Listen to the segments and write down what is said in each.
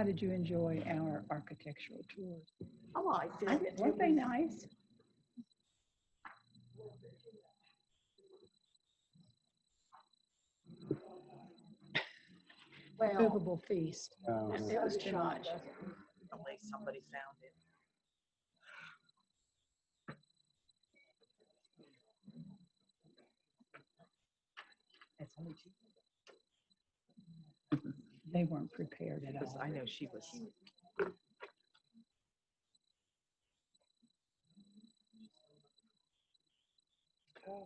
How did you enjoy our architectural tours? I liked it. Weren't they nice? Well, Movable feast. it It was was too shot, much. at least somebody found it. It's only two. They weren't prepared at Because all. I know she was.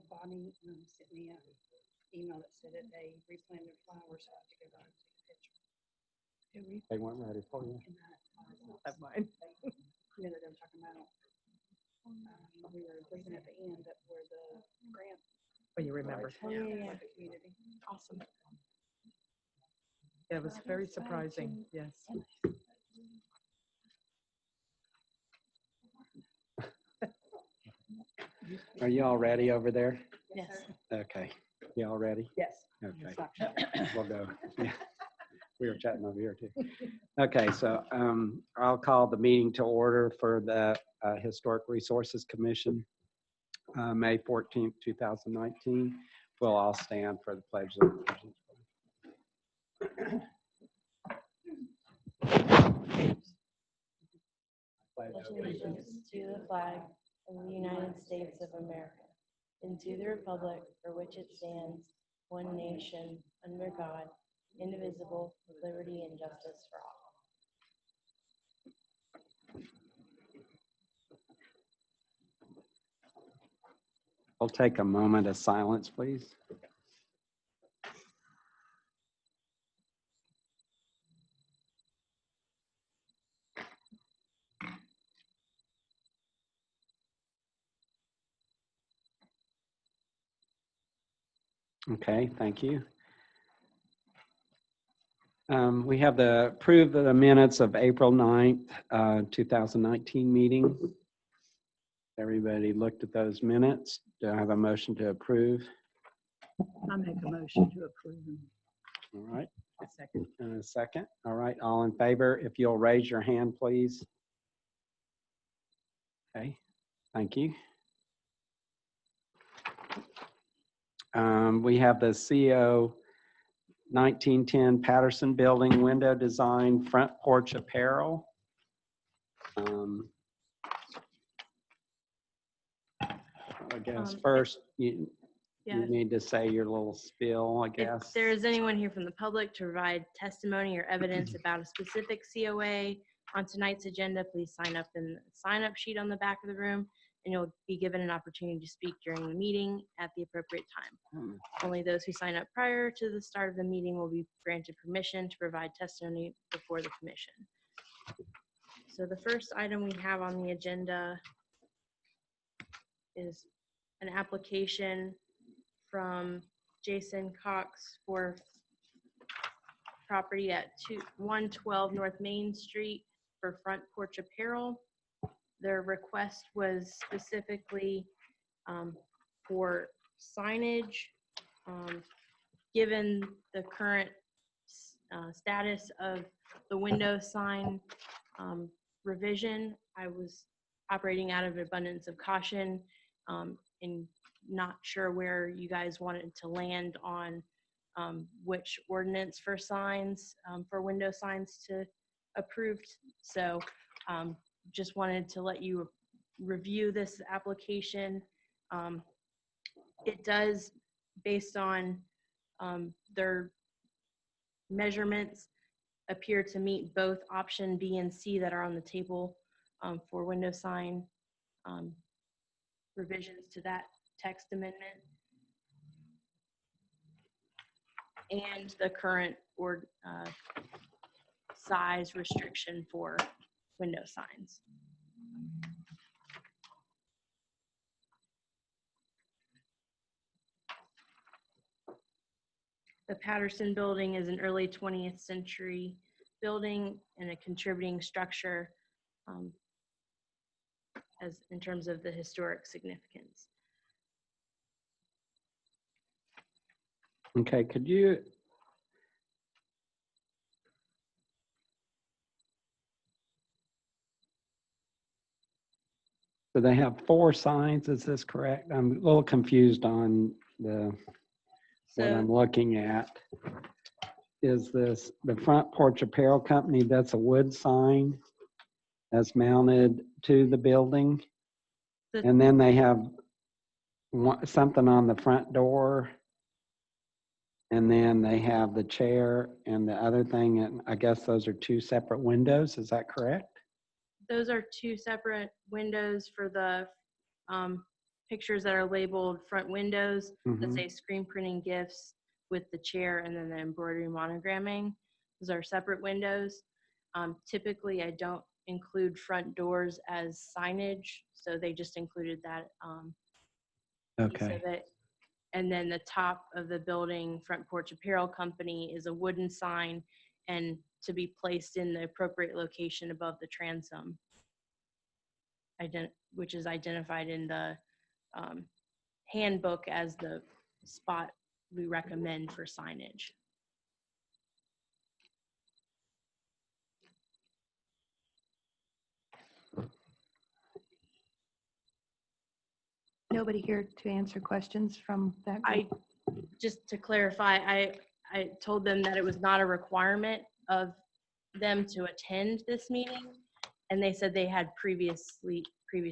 Bonnie sent me an email that said that they replanted their flowers, so I have to go by and take a picture. They weren't ready for you. And that, That's mine. you know, that they were talking about, we were leaving at the end that where the grant. When you remember. for the community. Awesome. Yeah, it was very surprising. Yes. Are you all ready over there? Yes. Okay. You all ready? Yes. Okay. Stop showing. We'll go. Yeah. We were chatting over here too. Okay, so I'll call the meeting to order for the Historic Resources Commission, May 14th, 2019. We'll all stand for the Pledge of Allegiance. Pledge allegiance to the flag of the United States of America and to the republic for which it stands, one nation, under God, indivisible, with liberty and justice for all. We'll take a moment of silence, please. Okay, thank you. We have the approve the minutes of April 9th, 2019 meeting. Everybody looked at those minutes. Do I have a motion to approve? I make a motion to approve them. All right, A second. and a second. All right, all in favor, if you'll raise your hand, please. Okay, thank you. We have the CO 1910 Patterson Building window design front porch apparel. I guess first you need to say your little spiel, I guess. If there is anyone here from the public to provide testimony or evidence about a specific COA on tonight's agenda, please sign up in the sign-up sheet on the back of the room, and you'll be given an opportunity to speak during the meeting at the appropriate time. Only those who sign up prior to the start of the meeting will be granted permission to provide testimony before the commission. So the first item we have on the agenda is an application from Jason Cox for property at 112 North Main Street for front porch apparel. Their request was specifically for signage. Given the current status of the window sign revision, I was operating out of abundance of caution and not sure where you guys wanted to land on which ordinance for signs, for window signs to approve. So just wanted to let you review this application. It does, based on their measurements, appear to meet both option B and C that are on the table for window sign revisions to that text amendment and the current size restriction for window signs. The Patterson Building is an early 20th century building and a contributing structure as in terms of the historic significance. Okay, could you So they have 4 signs, is this correct? I'm a little confused on what I'm So looking at. Is this the Front Porch Apparel Company, that's a wood sign that's mounted to the building? The- And then they have something on the front door. And then they have the chair and the other thing, and I guess those are 2 separate windows, is that correct? those are 2 separate windows for the pictures that are labeled front windows that Mhm. say screen printing gifts with the chair and then the embroidery monogramming. Those are separate windows. Typically, I don't include front doors as signage, so they just included that piece Okay, of it. And then the top of the building, Front Porch Apparel Company, is a wooden sign and to be placed in the appropriate location above the transom, which is identified in the handbook as the spot we recommend for signage. Nobody here to answer questions from that group? Just to clarify, I told them that it was not a requirement of them to attend this meeting, and they said they had previous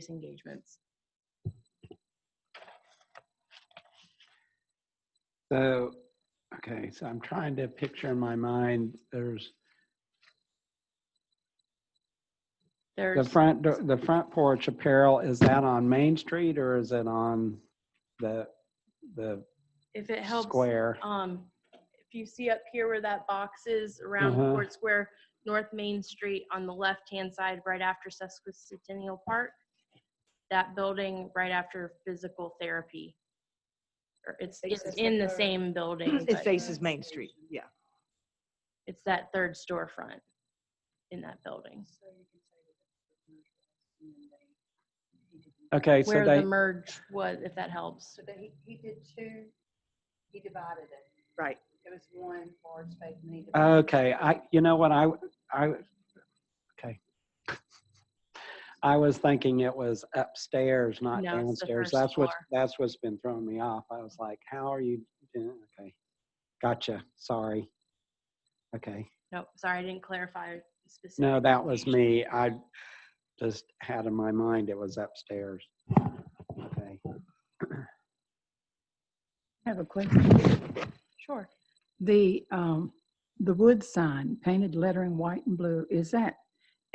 engagements. so, okay, so I'm trying to picture in my mind, there's the There's, the Front Porch Apparel, is that on Main Street or is it on the if it helps, square? if you see up here where that box is around Uh-huh. Court Square, North Main Street on the left-hand side, right after Sesquicentennial Park, that building right after physical therapy. Or it's in the same building. It but faces Main Street, yeah. It's that 3rd storefront in that building. So you can say that it's the commercial, and then he did Okay, so Where they, the merge was, if that helps. So that he did 2, he divided it. Right. It was one large space and he divided. okay, you know what, okay. I was thinking it was upstairs, not No, it's the downstairs. first floor. That's what's been throwing me off. I was like, how are you doing? Okay, gotcha, sorry. Okay, No, sorry, I didn't clarify specific. no, that was location. me. I just had in my mind it was upstairs. Okay. I have a question. Sure. The wood sign, painted lettering white and blue, is that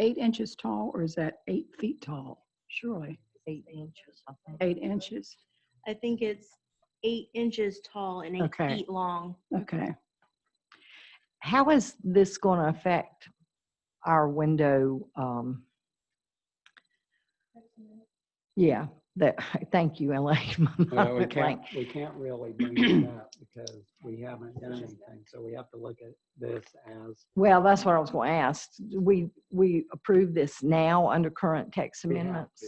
8 inches tall or is that 8 feet tall? Surely, 8 inches, I think. 8 inches. I think it's 8 inches tall and 8 Okay. feet long. Okay. How is this going to affect our window? Yeah, thank you, Elaine. Well, we can't really bring it up because we haven't done anything. So we have to look at this as. Well, that's what I was going to ask. We approve this now under current text we have amendments? to.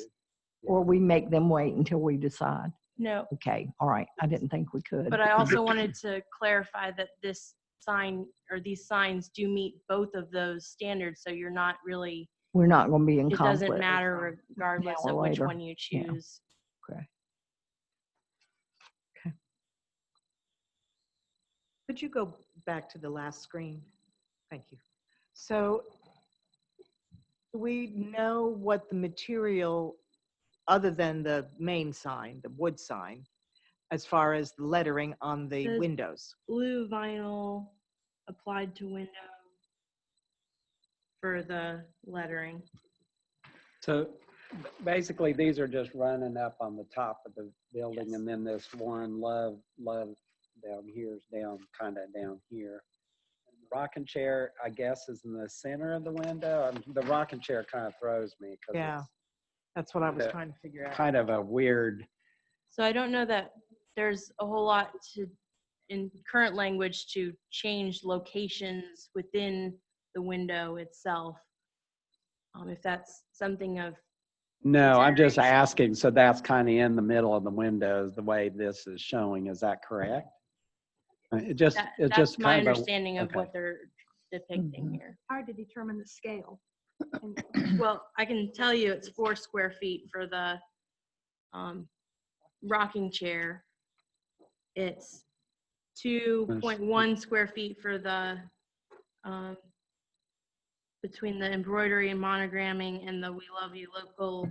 Or we make them wait until we decide? No, Okay, all right. I didn't think we could. but I also wanted to clarify that this sign or these signs do meet both of those standards. So you're not really, We're not going to be in it conflict. doesn't matter regardless Now or of which later. one you Yeah. choose. Okay. Could you go back to the last screen? Thank you. So do we know what the material, other than the main sign, the wood sign, as far as the lettering on the Says- windows? Blue vinyl applied to window for the lettering. So basically, these are just running up on the top of the building, Yes. and then this one love down here is down, kind of down here. The rocking chair, I guess, is in the center of the window. The rocking chair kind of throws me because Yeah. That's what I was Yeah. trying to figure it's out. kind of a weird. So I don't know that there's a whole lot in current language to change locations within the window itself. If that's something of, No, I'm just Consideration. asking. So that's kind of in the middle of the windows, the way this is showing. Is that correct? It just, it's that's just my kind of a. understanding of okay. what they're depicting Mhm. here. Hard to determine the scale. Well, I can tell you it's 4 square feet for the rocking chair. It's 2.1 square feet for the, between the embroidery and monogramming and the We Love You local,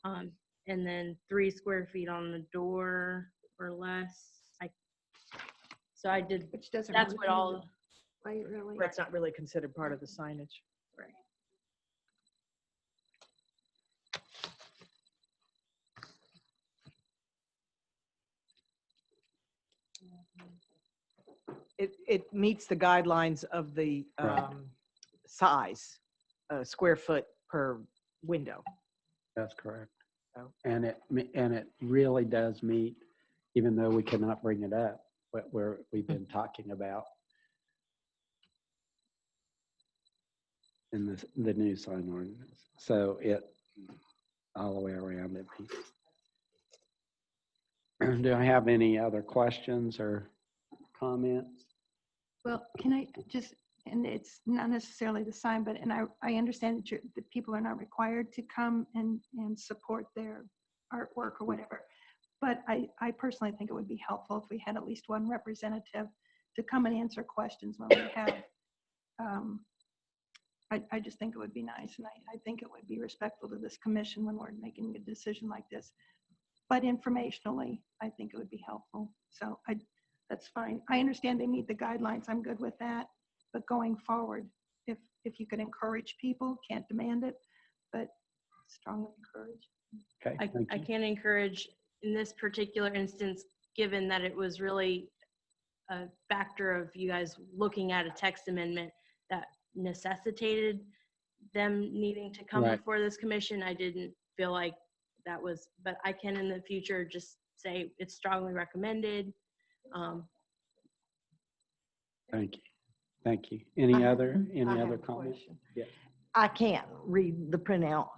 and then 3 square feet on the door or less. So I did, Which doesn't. that's really what come all, into play, really. That's not really considered part of the signage. Right. It meets the guidelines of the Right. size, square foot per window. That's correct. So- And it really does meet, even though we cannot bring it up, what we've been talking about in the new sign ordinance. So it, all the way around it. Do I have any other questions or comments? Well, can I just, and it's not necessarily the sign, but, and I understand that that people are not required to come and support their artwork or whatever. But I personally think it would be helpful if we had at least one representative to come and answer questions when we have. I just think it would be nice, and I think it would be respectful to this commission when we're making a decision like this. But informationally, I think it would be helpful. So that's fine. I understand they meet the guidelines. I'm good with that. But going forward, if you could encourage people, can't demand it, but strongly encourage. Okay, I thank you. can encourage in this particular instance, given that it was really a factor of you guys looking at a text amendment that necessitated them needing to come Right. before this commission. I didn't feel like that was, but I can in the future just say it's strongly recommended. Thank you. Thank you. Any I have- other I have other a comments? question. Yeah. I can't read the printout.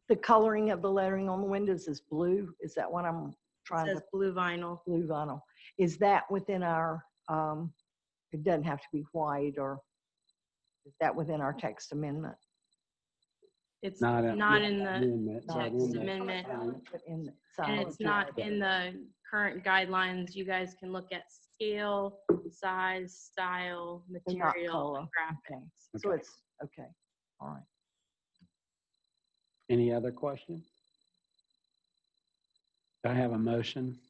The coloring of the lettering on the windows is blue. Is that what I'm It trying says to, blue vinyl. blue vinyl? Is that within our, it doesn't have to be white, or is that within our text amendment? It's Not not in the amendment, not text in the amendment. sign. But in the And sign. it's not in the current guidelines. You guys can look at scale, size, style, They're not material, color. and Okay. graphics. So Okay. it's, okay, all right. Any other questions? Do I have a motion?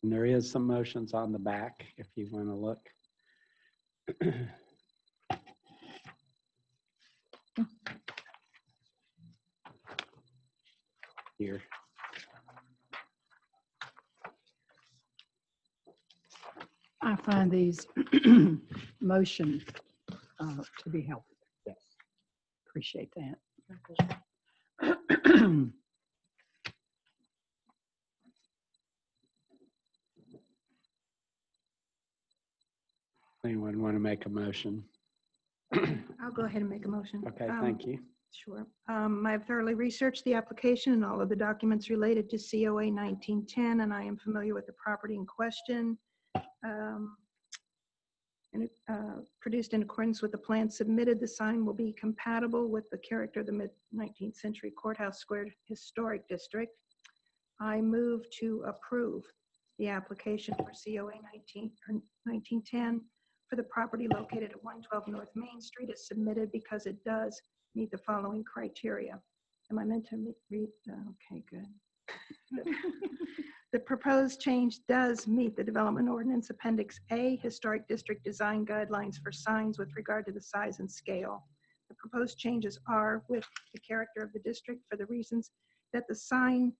And there is some motions on the back if you want to look. Here. I find these motion to be helpful. Yes. Appreciate that. Anyone want to make a motion? I'll go ahead and make a motion. Okay, thank you. Sure. I've thoroughly researched the application and all of the documents related to COA 1910, and I am familiar with the property in question. And it, produced in accordance with the plan submitted, the sign will be compatible with the character of the mid-19th century Courthouse Square Historic District. I move to approve the application for COA 1910 for the property located at 112 North Main Street as submitted because it does meet the following criteria. Am I meant to read? Okay, good. The proposed change does meet the Development Ordinance Appendix A, Historic District Design Guidelines for signs with regard to the size and scale. The proposed changes are with the character of the district for the reasons that the size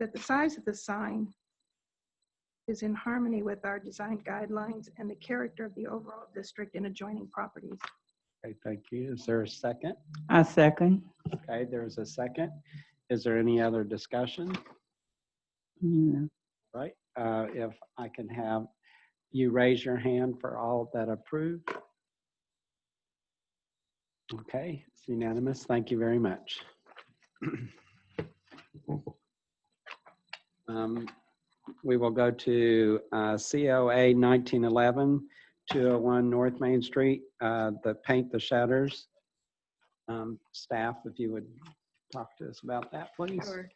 of the sign is in harmony with our design guidelines and the character of the overall district and adjoining properties. Okay, thank you. Is there a second? I second. Okay, there's a second. Is there any other discussion? No. Right, if I can have you raise your hand for all that approve. Okay, it's unanimous. Thank you very much. We will go to COA 1911, 201 North Main Street, the paint the shutters. Staff, if you would talk to us about that, please? Sure.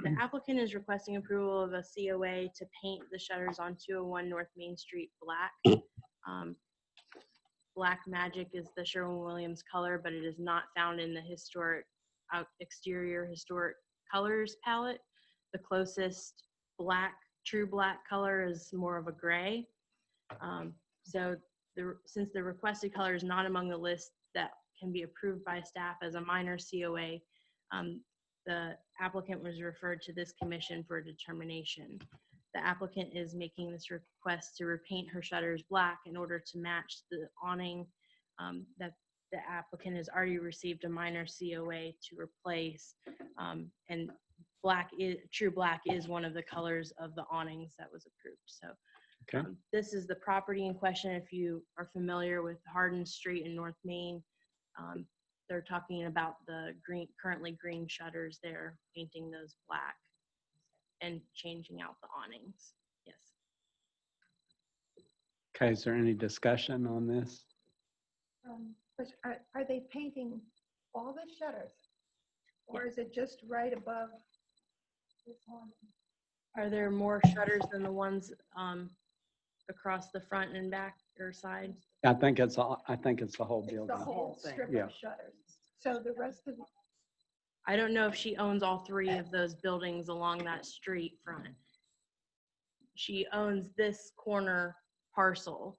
The applicant is requesting approval of a COA to paint the shutters on 201 North Main Street black. Um, Black Magic is the Sherwin-Williams color, but it is not found in the historic exterior historic colors palette. The closest black, true black color is more of a gray. So since the requested color is not among the list that can be approved by staff as a minor COA, the applicant was referred to this commission for determination. The applicant is making this request to repaint her shutters black in order to match the awning that the applicant has already received a minor COA to replace. And true black is one of the colors of the awnings that was approved. So Okay. this is the property in question. If you are familiar with Hardin Street in North Main, they're talking about the currently green shutters there, painting those black and changing out the awnings. Yes. Okay, is there any discussion on this? Are they painting all the shutters? Or is it just right above this one? Are there more shutters than the ones across the front and back or side? I think it's the whole It's the building. whole strip Yeah. of shutters. So the rest of, I don't know if she owns all three of those buildings along that street front. She owns this corner parcel.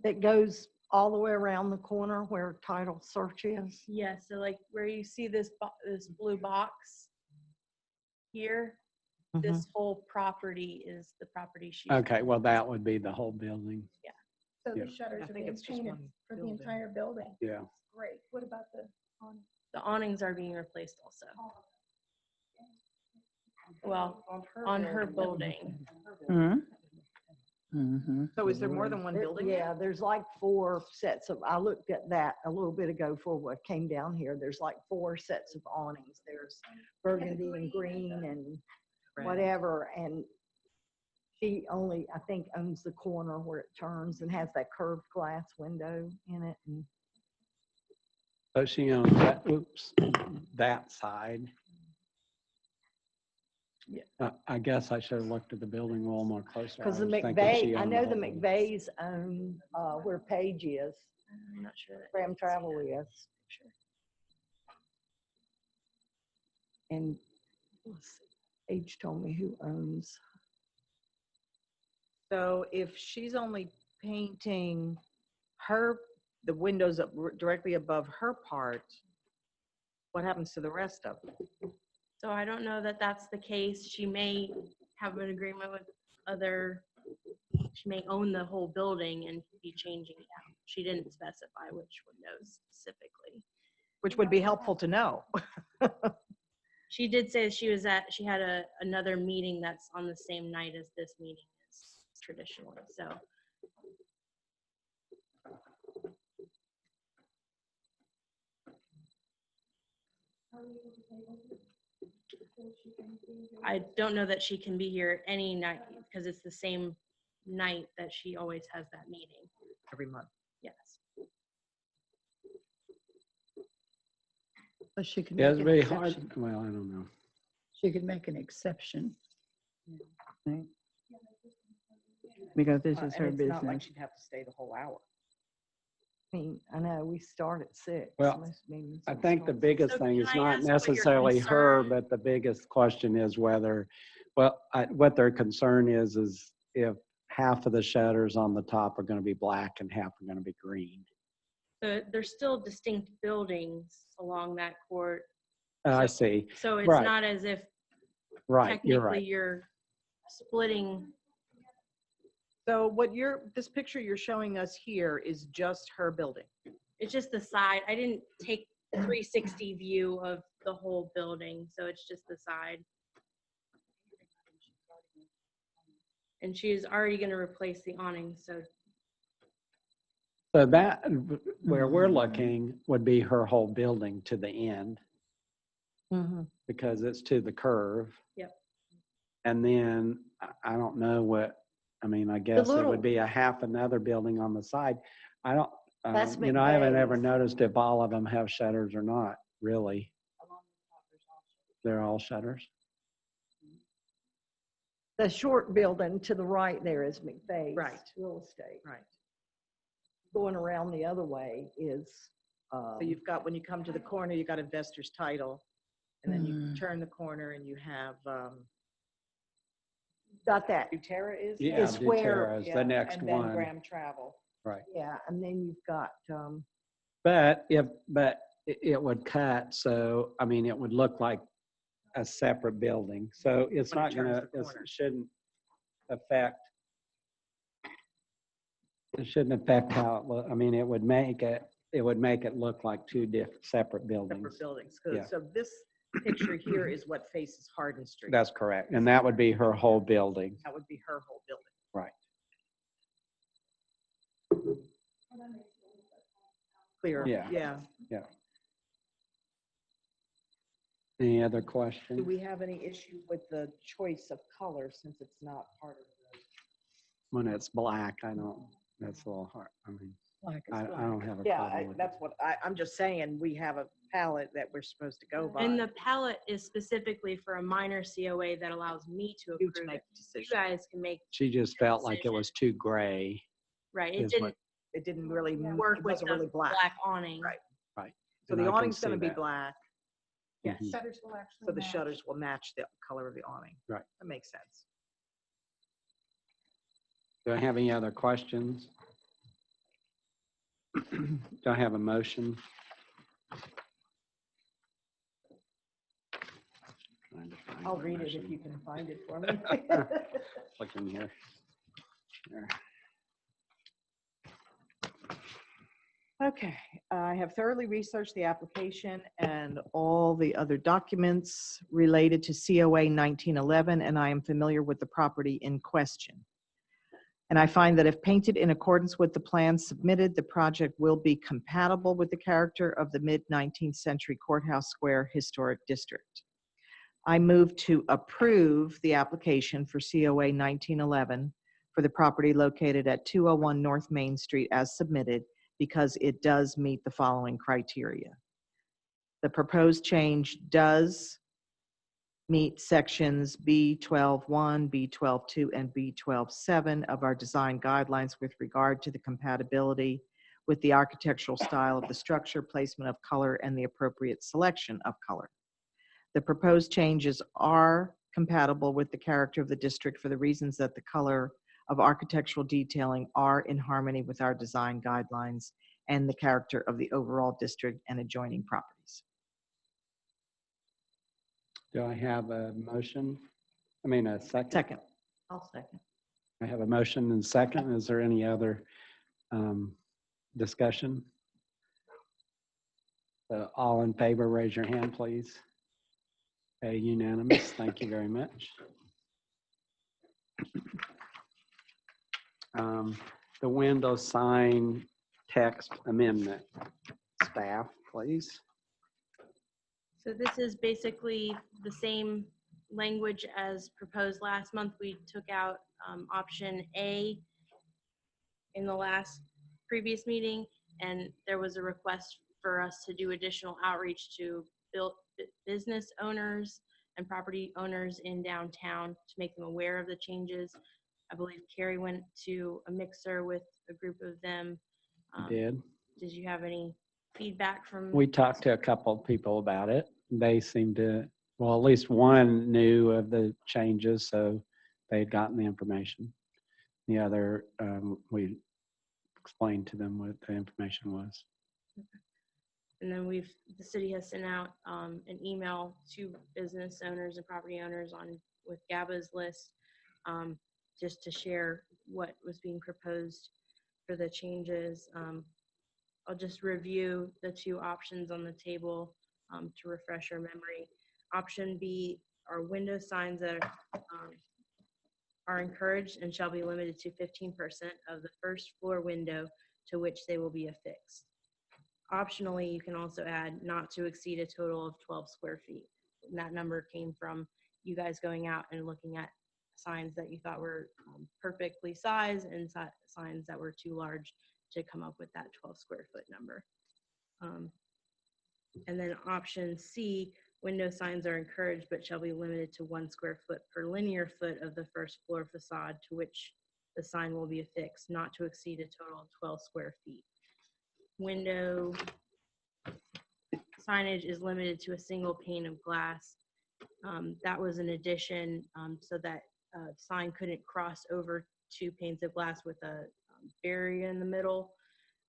It goes all the way around the corner where title search is. Yeah, so like where you see this blue box here, this whole property is the property she. Okay, well, that would be the whole building. so Yeah. the shutters I are think being it's just painted one for the building. entire building. Yeah. Great. What about the awning? The awnings are being replaced also. Well, on her building. Mm-hmm. So is there more than one building? Yeah, there's like 4 sets of, I looked at that a little bit ago for what came down here. There's like 4 sets of awnings. There's burgundy and green and Red. whatever. And she only, I think, owns the corner where it turns and has that curved glass window in it. And So she owns that side. Yeah. I guess I should have looked at the building a little more closely. because the I was thinking she McVeigh, I owned know the whole building. McVeighs own where Page is, I'm not sure that. Graham Travel is. Sure. And let's see, Page told me who owns. So if she's only painting the windows up directly above her part, what happens to the rest of it? So I don't know that that's the case. She may have an agreement with she may own the whole building and be changing it out. She didn't specify which windows specifically. Which would be helpful to know. She did say she had another meeting that's on the same night as this meeting is traditionally, so. I don't know that she can be here any night because it's the same night that she always has that meeting. Every month. Yes. But she could Yeah, make it's an very hard. exception. Well, I don't know. She could make an exception. Because this is her And it's not like business. she'd have to stay the whole hour. I mean, I know we start at 6. Well, most meetings I will think the start at biggest So thing can is I not ask what your necessarily her, concern- but the biggest question is whether, what their concern is if half of the shutters on the top are going to be black and half are going to be green. So there's still distinct buildings along that court. I see. So it's Right. not as if Right, you're technically right. you're splitting. So this picture you're showing us here is just her building. It's just the side. I didn't take a 360 view of the whole building, so it's just the side. And she's already going to replace the awning, so So that, where we're looking would be her whole building to the end because it's to the curve. Yep. And then I don't know I guess it little- would be a half another building on the side. That's You know, I haven't ever McVeigh's. noticed if all of them have shutters or not, really. They're all shutters? The short building to the right there is McVeigh's. Right. Real estate. Right. Going around the other way is, So you've got, when you come to the corner, you got Investor's Title, and then you turn the corner and you have, got that, Doterra is? Yeah, It's where- Doterra is Yeah, the next and then one. Graham Travel. yeah, and then you've got, But it would cut, so, I mean, it would look like a separate building. So it's When it not turns gonna, the it corner. shouldn't affect how, I mean, it would make it look like two different, separate buildings. separate buildings. Yeah. So this picture here is what faces Hardin Street. That's correct. And that would be her whole building. That would be her whole building. Right. Clear. Yeah. Yeah. Any other Do questions? we have any issue with the choice of color since it's not part of the? When it's black, I don't, that's a little hard. I mean, like, I don't have a Yeah, problem with it. that's what, I'm just saying, we have a palette that we're supposed to go by. And the palette is specifically for a minor COA that allows me to You to approve make it. a You decision. guys can make, She just felt like it was too gray. right, Is it what- didn't It didn't really, work it with wasn't the really black. black awning. Right. So And the I can awning's see gonna be that. black, Yes. Mhm. Shutters will actually so the match. shutters will match the color of the awning. Right. That makes sense. Do I have any other questions? Do I have a motion? Trying to find I'll my read it if motion. you can find it for me. Look in here. There. Okay, I have thoroughly researched the application and all the other documents related to COA 1911, and I am familiar with the property in question. And I find that if painted in accordance with the plans submitted, the project will be compatible with the character of the mid-19th century Courthouse Square Historic District. I move to approve the application for COA 1911 for the property located at 201 North Main Street as submitted, because it does meet the following criteria. The proposed change does meet sections B12.1, B12.2, and B12.7 of our design guidelines with regard to the compatibility with the architectural style of the structure, placement of color, and the appropriate selection of color. The proposed changes are compatible with the character of the district for the reasons that the color of architectural detailing are in harmony with our design guidelines and the character of the overall district and adjoining properties. Do I have a motion? I mean, a second? Second. I'll second. I have a motion and second. Is there any other discussion? All in favor, raise your hand, please. Okay, unanimous. Thank you very much. The window sign text amendment. Staff, please. So this is basically the same language as proposed last month. We took out option A in the last previous meeting, and there was a request for us to do additional outreach to business owners and property owners in downtown to make them aware of the changes. I believe Carrie went to a mixer with a group of them. Did. Did you have any feedback from? We talked to a couple of people about it. They seemed to, well, at least one knew of the changes, so they'd gotten the information. The other, we explained to them what the information was. And then the city has sent out an email to business owners and property owners with GABA's list, just to share what was being proposed for the changes. I'll just review the two options on the table to refresh your memory. Option B are window signs that are encouraged and shall be limited to 15% of the first floor window to which they will be affixed. Optionally, you can also add not to exceed a total of 12 square feet. And that number came from you guys going out and looking at signs that you thought were perfectly sized and signs that were too large to come up with that 12 square foot number. And then option C, window signs are encouraged but shall be limited to 1 square foot per linear foot of the first floor facade to which the sign will be affixed, not to exceed a total of 12 square feet. Window signage is limited to a single pane of glass. That was an addition so that sign couldn't cross over 2 panes of glass with a barrier in the middle.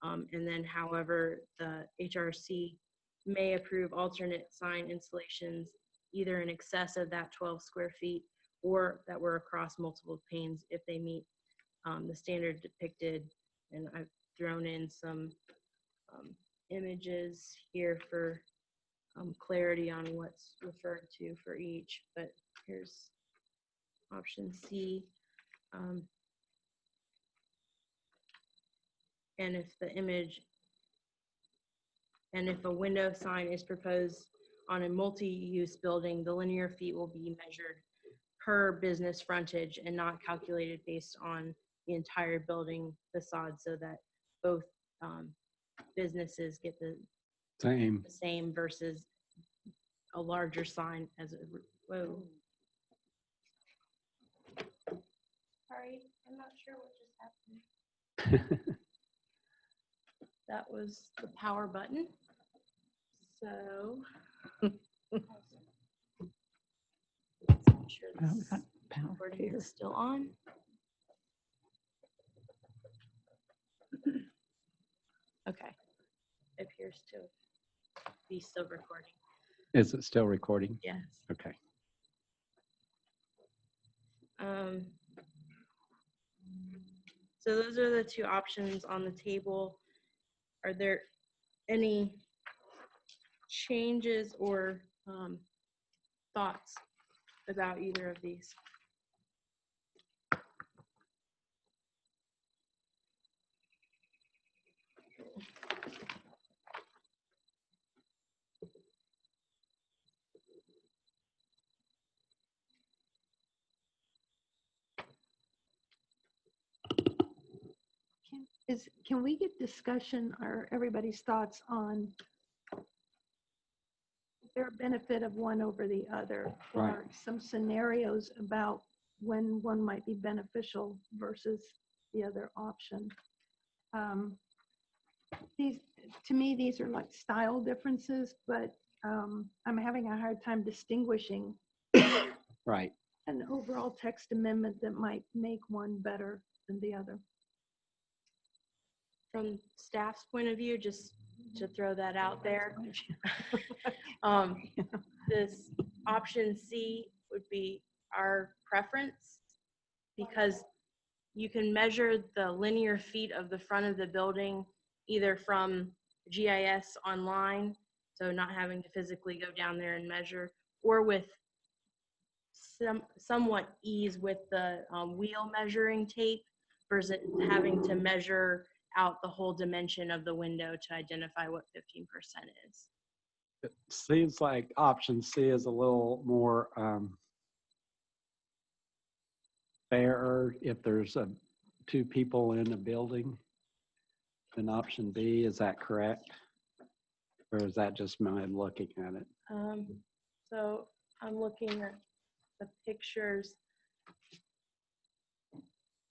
And then, however, the HRC may approve alternate sign installations either in excess of that 12 square feet or that were across multiple panes if they meet the standard depicted. And I've thrown in some images here for clarity on what's referred to for each, but here's option C. And if a window sign is proposed on a multi-use building, the linear feet will be measured per business frontage and not calculated based on the entire building facade, so that both businesses get the same versus a larger sign as a, whoa. Sorry, I'm not sure what just happened. That was the power button. So, I'm sure Oh, we this got power recording here. is still on. Okay, it appears to be still recording. Is it still recording? Yes. Okay. So those are the 2 options on the table. Are there any changes or thoughts about either of these? Can we get discussion or everybody's thoughts on their benefit of one over the other? Right. Or some scenarios about when one might be beneficial versus the other option. These, to me, these are like style differences, but I'm having a hard time distinguishing Right. an overall text amendment that might make one better than the other. From staff's point of view, just to throw that out there, this option C would be our preference because you can measure the linear feet of the front of the building either from GIS online, so not having to physically go down there and measure, or with somewhat ease with the wheel measuring tape versus having to measure out the whole dimension of the window to identify what 15% is. It seems like option C is a little more fairer if there's 2 people in a building than option B. Is that correct? Or is that just my looking at it? So I'm looking at the pictures.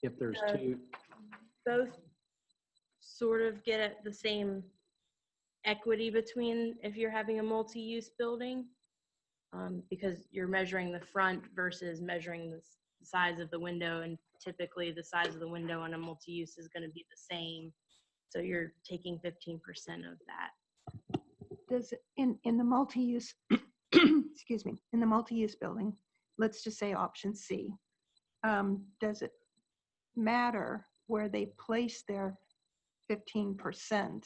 If there's 2, Both sort of get at the same equity between if you're having a multi-use building, because you're measuring the front versus measuring the size of the window, and typically the size of the window on a multi-use is going to be the same, so you're taking 15% of that. Does it, in the multi-use, excuse me, in the multi-use building, let's just say option C, does it matter where they place their 15%?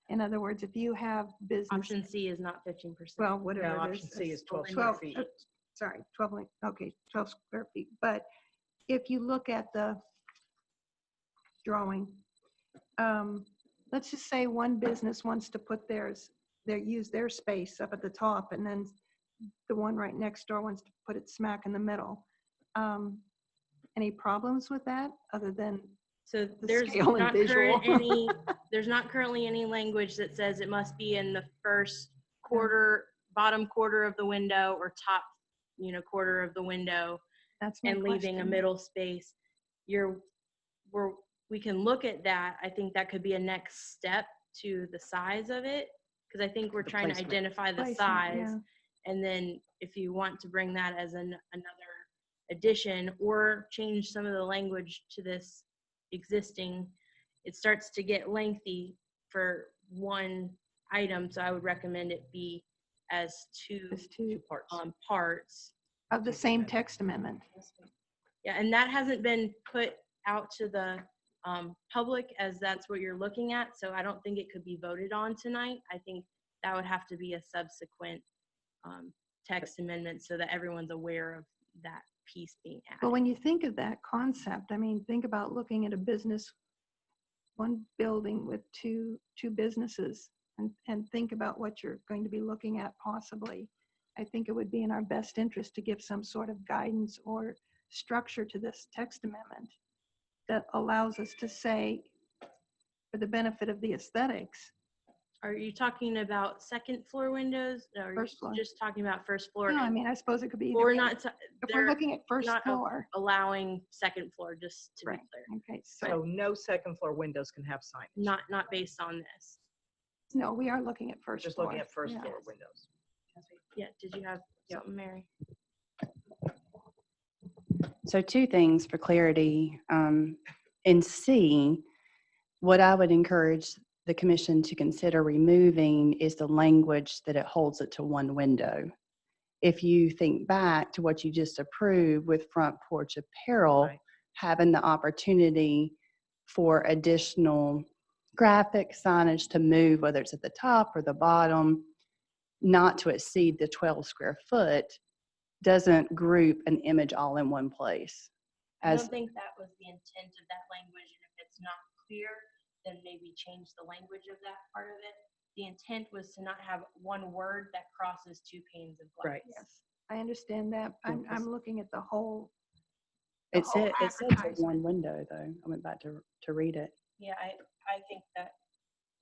In other words, if you have business. Option C is not 15%. Well, whatever No, it option is. C is 12 12 square feet. Sorry, 12, okay, 12 square feet. But if you look at the drawing, let's just say one business wants to put use their space up at the top, and then the one right next door wants to put it smack in the middle. Any problems with that other than So The there's scale and not visual. there's not currently any language that says it must be in the first quarter, bottom quarter of the window or top, quarter of the window That's my and leaving a question. middle space. We can look at that. I think that could be a next step to the size of it, because I think we're The trying to placement. identify the Placement, size. yeah. And then if you want to bring that as another addition or change some of the language to this existing, it starts to get lengthy for one item. So I would recommend it be as two There's two parts. of the same text amendment. Yeah, and that hasn't been put out to the public as that's what you're looking at. So I don't think it could be voted on tonight. I think that would have to be a subsequent text amendment so that everyone's aware of that piece being But added. when you think of that concept, I mean, think about looking at a business, one building with two businesses, and think about what you're going to be looking at possibly. I think it would be in our best interest to give some sort of guidance or structure to this text amendment that allows us to say, for the benefit of the aesthetics, Are you talking about second floor windows? Or are you First floor. just talking about first floor? no, I mean, I suppose it could be either We're way. not, If they're we're looking at first not floor, allowing second floor, just to be right, clear. okay, So so, no second floor windows can have signage. Not based on this. no, we are looking at first Just floor. looking at first yeah. floor windows. Yeah, did you have something, Mary? So two things for clarity. In C, what I would encourage the commission to consider removing is the language that it holds it to one window. If you think back to what you just approved with Front Porch Apparel, Right. having the opportunity for additional graphic signage to move, whether it's at the top or the bottom, not to exceed the 12 square foot, doesn't group an image all in one place. I As don't think that was the intent of that language, and if it's not clear, then maybe change the language of that part of it. The intent was to not have one word that crosses two panes of glass. Right. Yes, I understand that. I'm looking at the whole. it whole said it's advertisement. one window though. I went back to read it. Yeah, I think that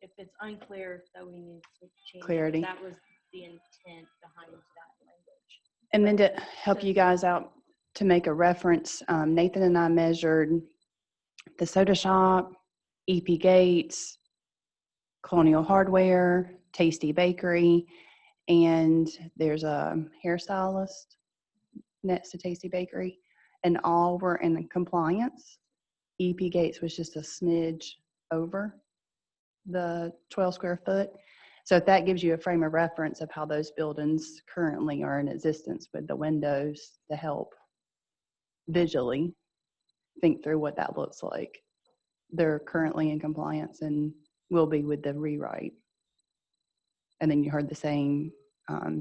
if it's unclear, that we need to change it. Clarity. That was the intent behind that language. And then to help So- you guys out, to make a reference, Nathan and I measured the soda shop, EP Gates, Colonial Hardware, Tasty Bakery, and there's a hairstylist next to Tasty Bakery, and all were in compliance. EP Gates was just a smidge over the 12 square foot. So if that gives you a frame of reference of how those buildings currently are in existence with the windows to help visually think through what that looks like. They're currently in compliance and will be with the rewrite. And then you heard the same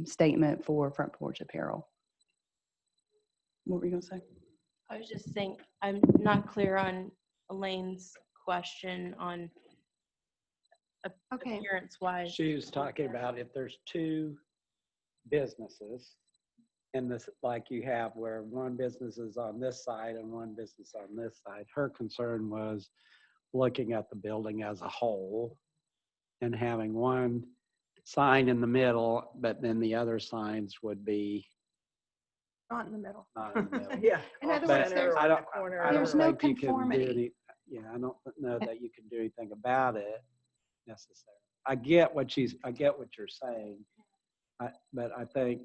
statement for Front Porch Apparel. What were you gonna say? I was just saying, I'm not clear on Elaine's question on Okay, appearance wise. She was talking about if there's two businesses in this, like you have where one business is on this side and one business on this side. Her concern was looking at the building as a whole and having one sign in the middle, but then the other signs would be not in the middle. not in the middle. Yeah. In other But words, there's- I don't, corner. I don't There's no think you can do conformity. any, yeah, I don't know that you can do anything about it necessarily. I get what you're saying, but I think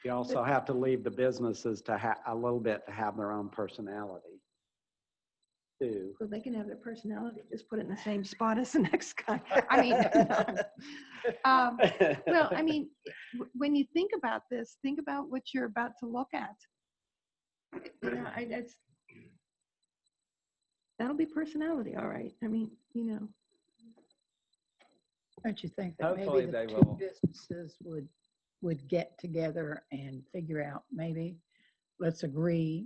you also have to leave the businesses to have a little bit to have their own personality too. So they can have their personality, just put it in the same spot as the next guy. I mean, no. Well, I mean, when you think about this, think about what you're about to look at. You know, that'll be personality, all right. I mean, you know, Don't you think that Hopefully maybe they the two will. businesses would get together and figure out, maybe, let's agree.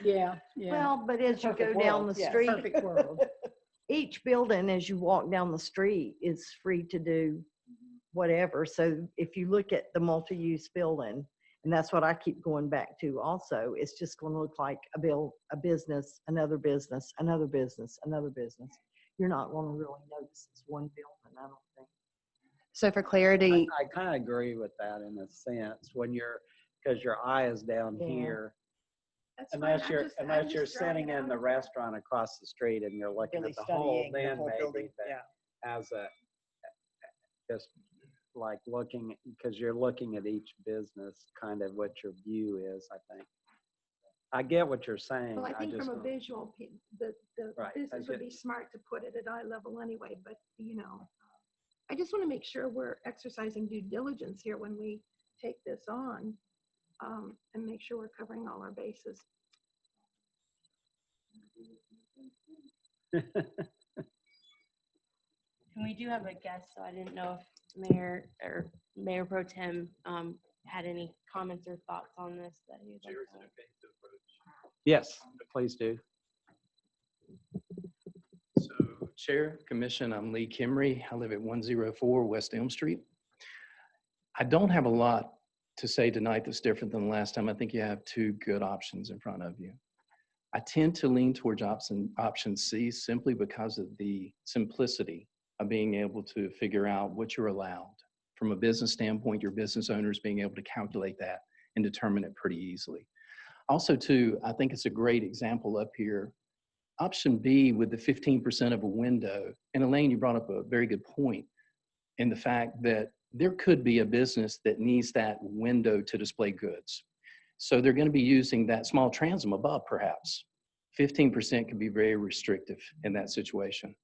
Yeah, yeah. Well, but as you go Perfect down world, the yeah, street, Perfect world. each building, as you walk down the street, is free to do whatever. So if you look at the multi-use building, And that's what I keep going back to also. It's just going to look like a business, another business, another business, another business. You're not going to really notice it's one building, I don't think. So for clarity, I kind of agree with that in a sense, when because your eye is down Yeah. here. That's fine. Unless you're sitting in the restaurant across the street and you're looking Really at the whole, studying the then whole maybe building, that yeah. as just like looking, because you're looking at each business, kind of what your view is, I think. I get what you're saying. Well, I think just from a don't- visual, the Right, I business would get- be smart to put it at eye level anyway, but, you know, I just want to make sure we're exercising due diligence here when we take this on, and make sure we're covering all our bases. And we do have a guest, so I didn't know if Mayor Pro Tem had any comments or thoughts on this that he'd like to. Yes, please do. So Chair, Commission, I'm Lee Kimry. I live at 104 West Elm Street. I don't have a lot to say tonight that's different than the last time. I think you have two good options in front of you. I tend to lean towards option C simply because of the simplicity of being able to figure out what you're allowed. From a business standpoint, your business owners being able to calculate that and determine it pretty easily. Also, too, I think it's a great example up here. Option B with the 15% of a window, and Elaine, you brought up a very good point in the fact that there could be a business that needs that window to display goods. So they're going to be using that small transom above, perhaps. 15% can be very restrictive in that situation.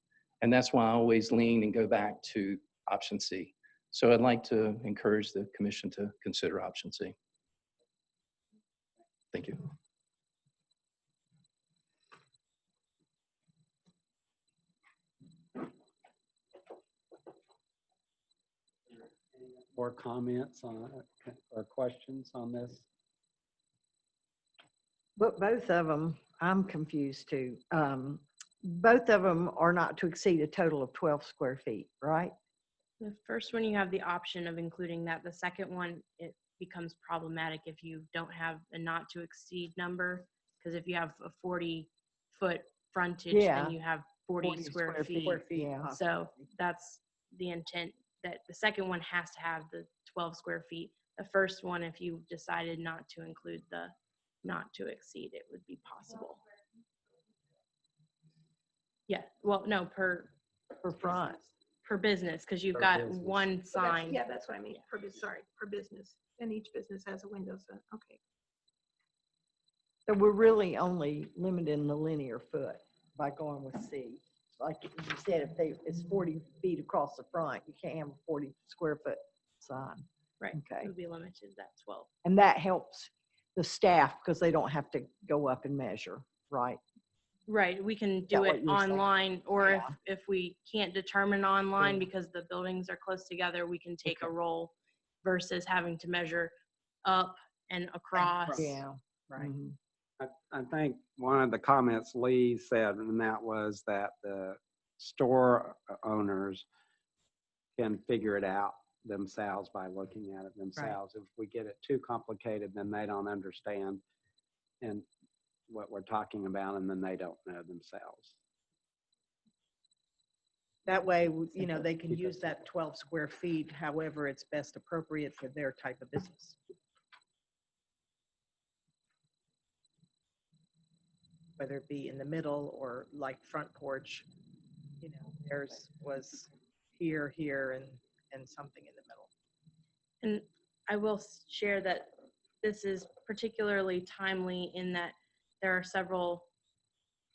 And that's why I always lean and go back to option C. So I'd like to encourage the commission to consider option C. Thank you. Or comments on or questions on this? But both of them, I'm confused too. Both of them are not to exceed a total of 12 square feet, right? The first one, you have the option of including that. The second one, it becomes problematic if you don't have a not to exceed number. Because if you have a 40-foot frontage, Yeah. then you have 40 square feet. Yeah. So that's the intent, that the second one has to have the 12 square feet. The first one, if you decided not to include the not to exceed, it would be possible. Yeah, well, no, per front. business, because you've Per got business. one So that's- sign. Yeah, that's what I mean, per business. And each business has a window, so, okay. So we're really only limiting the linear foot by going with C. Like you said, it's 40 feet across the front, you can't have a 40 square foot sign. Right, Okay. it would be limited to that 12. And that helps the staff because they don't have to go up and measure, right? Right, we can that do what it you were saying? online, or Yeah. if we can't determine online Yeah. because the buildings are close together, we can take a Okay. roll versus having to measure up and across. Yeah. Right. Mhm. I think one of the comments Lee said, and that was that the store owners can figure it out themselves by looking at it themselves. If we get it too complicated, then they don't understand and what we're talking about, and then they don't know themselves. That way, you know, they can Keep it use that 12 square feet however it's best appropriate for their type of business. Whether it be in the middle or like front porch, you know, theirs was here, and something in the middle. And I will share that this is particularly timely in that there are several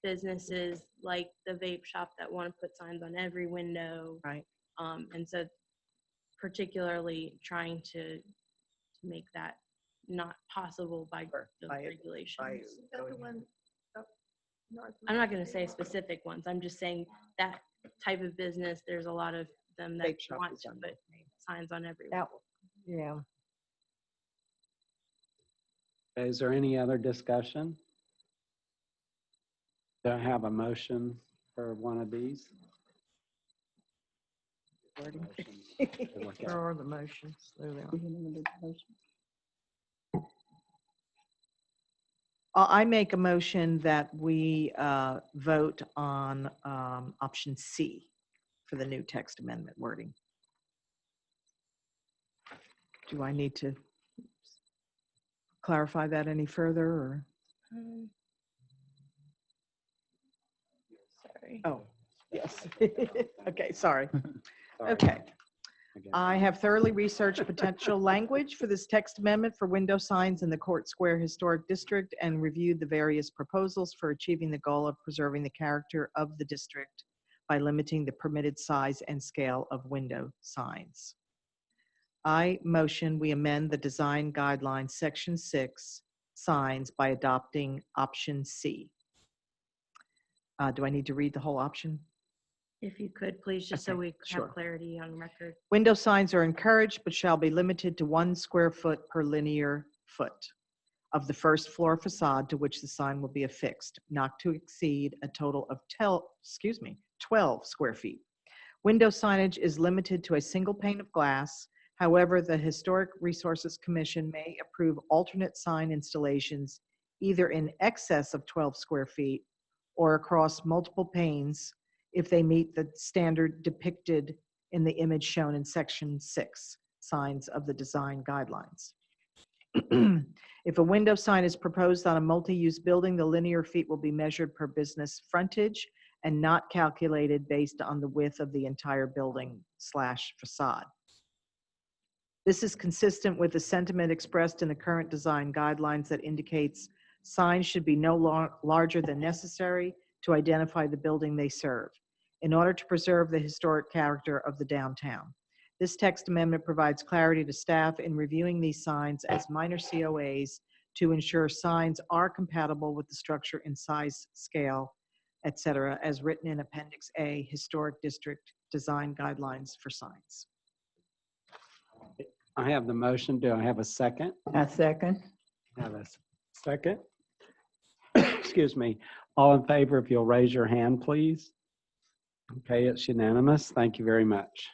businesses like the vape shop that want to put signs on every window. Right. And so particularly trying to make that not possible by the By regulations. Is that the one up north? I'm not going to say specific ones. I'm just saying that type of business, there's a lot of them that Vape shop want is to on put there. signs on every That, window. yeah. Is there any other discussion? Do I have a motion for one of these? Motion to look at. Where are the motions? There they are. I make a motion that we vote on option C for the new text amendment wording. Do I need to clarify that any further, or? Um, Sorry. Oh, yes. Okay, sorry. Sorry. Okay. Again. I have thoroughly researched potential language for this text amendment for window signs in the Court Square Historic District and reviewed the various proposals for achieving the goal of preserving the character of the district by limiting the permitted size and scale of window signs. I motion we amend the design guidelines, section 6, signs by adopting option C. Do I need to read the whole option? If you could, please, just so Okay, we sure. have clarity on record. Window signs are encouraged but shall be limited to 1 square foot per linear foot of the first floor facade to which the sign will be affixed, not to exceed a total of 12 square feet. Window signage is limited to a single pane of glass. However, the Historic Resources Commission may approve alternate sign installations either in excess of 12 square feet or across multiple panes if they meet the standard depicted in the image shown in section 6, signs of the design guidelines. If a window sign is proposed on a multi-use building, the linear feet will be measured per business frontage and not calculated based on the width of the entire building/facade. This is consistent with the sentiment expressed in the current design guidelines that indicates signs should be no larger than necessary to identify the building they serve in order to preserve the historic character of the downtown. This text amendment provides clarity to staff in reviewing these signs as minor COAs to ensure signs are compatible with the structure in size, scale, etc., as written in Appendix A, Historic District Design Guidelines for Signs. I have the motion. Do I have a second? A second. Have a second? Excuse me. All in favor, if you'll raise your hand, please. Okay, it's unanimous. Thank you very much.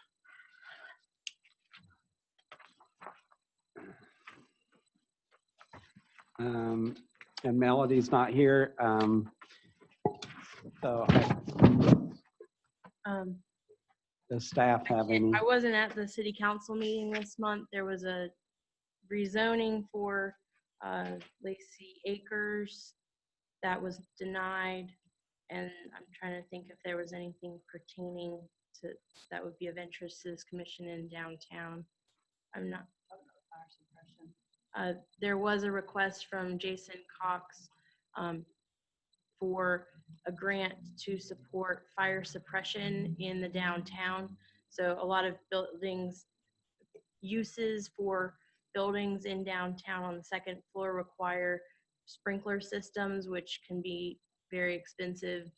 And Melody's not here. So does staff have any? I wasn't at the city council meeting this month. There was a rezoning for Lacey Acres that was denied. And I'm trying to think if there was anything pertaining to, that would be of interest to this commission in downtown. I'm not. There was a request from Jason Cox for a grant to support fire suppression in the downtown. So a lot of buildings, uses for buildings in downtown on the second floor require sprinkler systems, which can be very expensive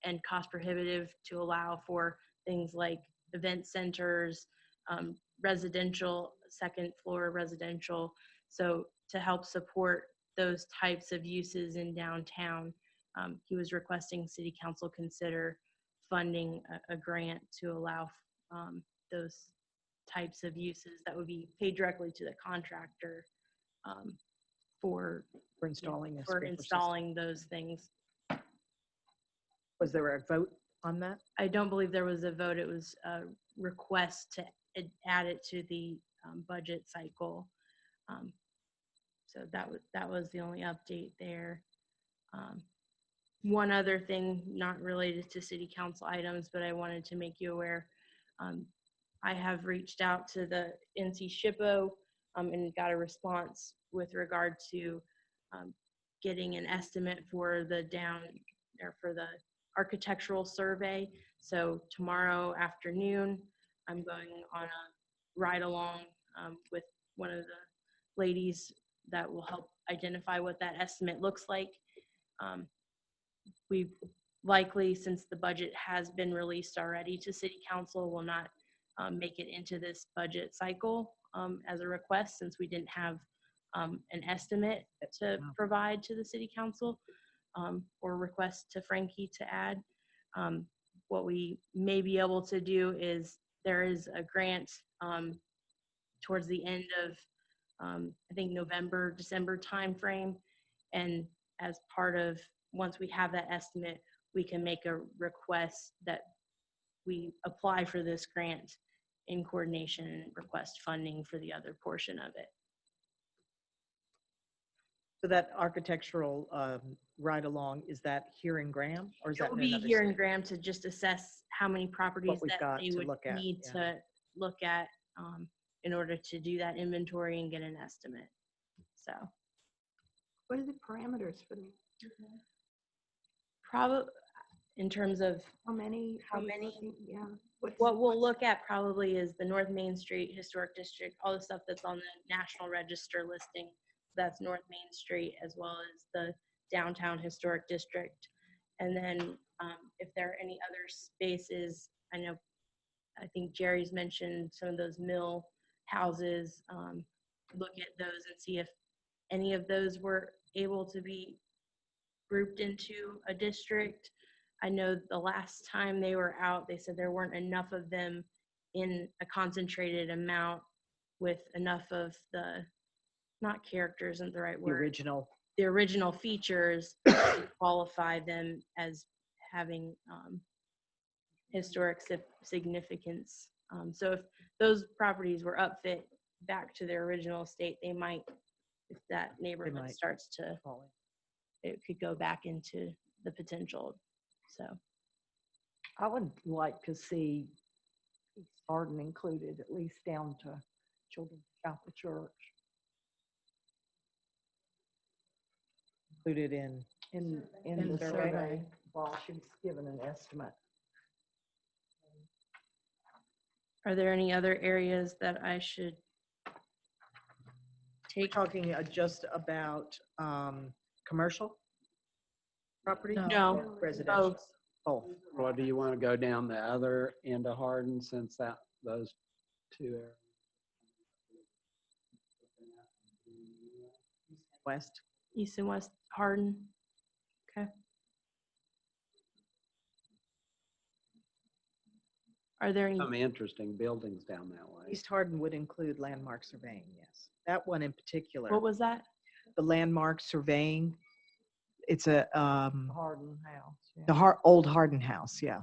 and cost prohibitive to allow for things like event centers, residential, second floor residential. So to help support those types of uses in downtown, he was requesting city council consider funding a grant to allow those types of uses that would be paid directly to the contractor for installing a for sprinkler installing those things. system. Was there a vote on that? I don't believe there was a vote. It was a request to add it to the budget cycle. So that was the only update there. One other thing, not related to city council items, but I wanted to make you aware. I have reached out to the NC SHPO and got a response with regard to getting an estimate for the architectural survey. So tomorrow afternoon, I'm going on a ride along with one of the ladies that will help identify what that estimate looks like. We likely, since the budget has been released already to city council, will not make it into this budget cycle as a request, since we didn't have an estimate to provide to the city council or request to Frankie to add. What we may be able to do is there is a grant towards the end of I think November, December timeframe, and as part of, once we have that estimate, we can make a request that we apply for this grant in coordination and request funding for the other portion of it. So that architectural ride-along, is that here in Graham, or is It that will in be another here in city? Graham to just assess how many properties we've that got they to would look at, need yeah. to look at in order to do that inventory and get an estimate. So What are the parameters for them? probably in terms of How many? How are you many? looking- Yeah. What's- what we'll look at probably is the North Main Street Historic District, all the stuff that's on the National Register listing. That's North Main Street as well as the Downtown Historic District. And then if there are any other spaces, I think Jerry's mentioned some of those mill houses. Look at those and see if any of those were able to be grouped into a district. I know the last time they were out, they said there weren't enough of them in a concentrated amount with enough of the, not characters isn't the right The word, original, features to qualify them as having historic significance. So if those properties were upfit back to their original state, they might, if that neighborhood might. starts to, it could go back into the potential. So I would like to see East Hardin included, at least down to Children's Chapel Church. included in, In the survey, while she was given an estimate. are there any other areas that I should we're take? talking just about commercial property? No, Residential? both. Both. Or do you want to go down the other end of Hardin since those two areas? West. East and West Hardin. Okay. Are there any, Some interesting buildings down that way. East Hardin would include landmark surveying, yes. That one in particular. what was that? The landmark surveying, it's a, Hardin House. yeah. the old Hardin House, yeah.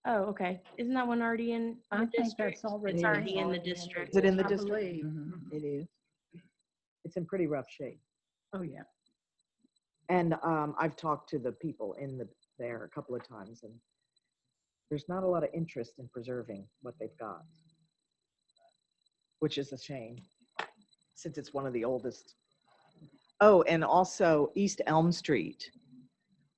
Oh, okay. Isn't that one already in I the think that's district? already It's in. already in the Already in the district. Is it in the I district? believe. It is. It's in pretty rough shape. Oh, yeah. And I've talked to the people there a couple of times, and there's not a lot of interest in preserving what they've got, which is a shame, since it's one of the oldest. Oh, and also East Elm Street,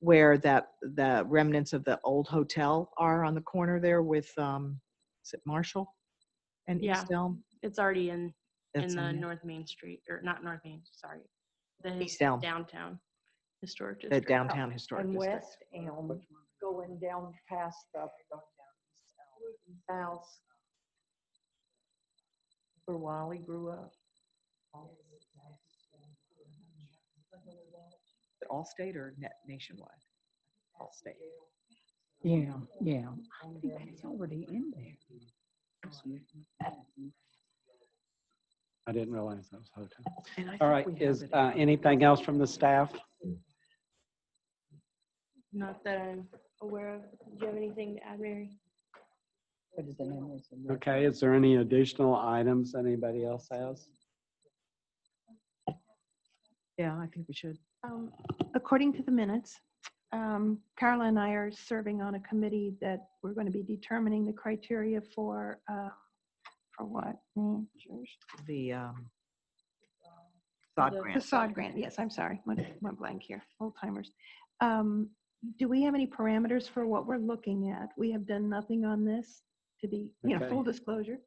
where the remnants of the old hotel are on the corner there with, is it Marshall and Yeah. East Elm? It's already in That's the there. North Main Street, or not North Main, sorry. The East Elm. Downtown Historic The District. downtown historic And district. West Elm, going down past the house where Wiley grew up. Allstate or nationwide? Allstate. Yeah, yeah. I think that's already in there. I didn't realize that was a hotel. And I All think right, we have is it in- anything else from the staff? Not that I'm aware of. Do you have anything to add, Mary? What is the name of it? Okay, is there any additional items anybody else has? Yeah, I think we should. According to the minutes, Carla and I are serving on a committee that we're going to be determining the criteria for what? The The sod grant. Facade grant, yes, I'm sorry, went blank here, old timers. Do we have any parameters for what we're looking at? We have done nothing on this, to be, Okay. full disclosure.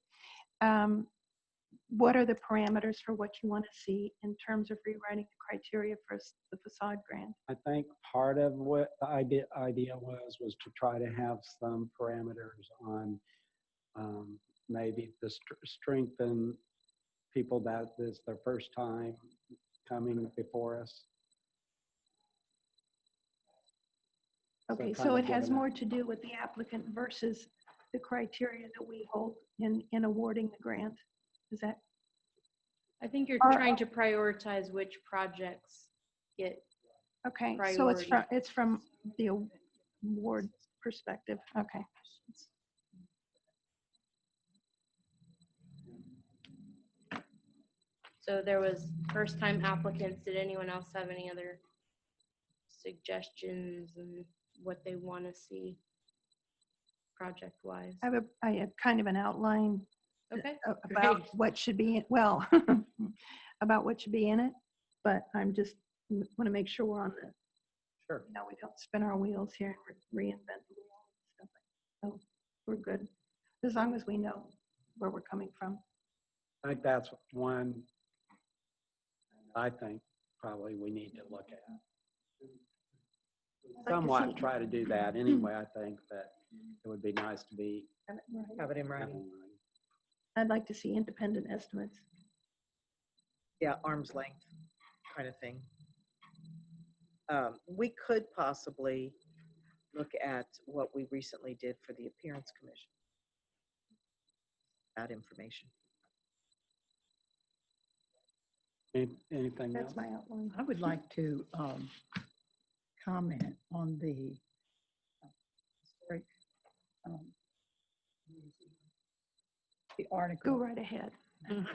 What are the parameters for what you want to see in terms of rewriting the criteria for the facade grant? I think part of what the idea was to try to have some parameters on maybe the strengthen people that is their first time coming before us. Okay, kind so of it has given a- more to do with the applicant versus the criteria that we hold in awarding the grant. Is that? I think think you're Are- trying to prioritize which projects get, Okay, so it's Priority. from the award perspective. Okay. so there was first-time applicants. Did anyone else have any other suggestions and what they want to see project-wise? I have kind of an outline Okay, about great. what should be, well, about what should be in it, but I'm just, want to make sure we're on the, Sure. we don't spin our wheels here and reinvent the wheel and stuff. So we're good, as long as we know where we're coming from. I think that's one I think probably we need to look at. to Somewhat see- try to do that anyway. I think that it would be nice to be. Have it in writing. I'd like to see independent estimates. Yeah, arm's length kind of thing. We could possibly look at what we recently did for the Appearance Commission. That information. Anything else? That's my outline. I would like to comment on the historic, the Go article. right ahead. The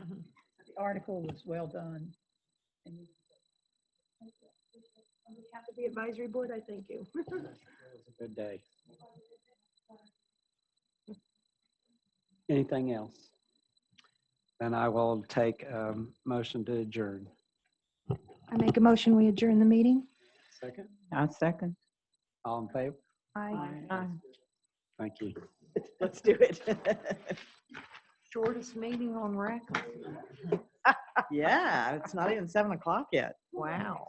article was well done. And On behalf of the advisory board, I thank you. It was a good day. Anything else? Then I will take a motion to adjourn. I make a motion, we adjourn the meeting. Second? I second. All in favor? Aye. Thank you. Let's do it. Shortest meeting on record. Yeah, it's not even 7 o'clock yet. Wow.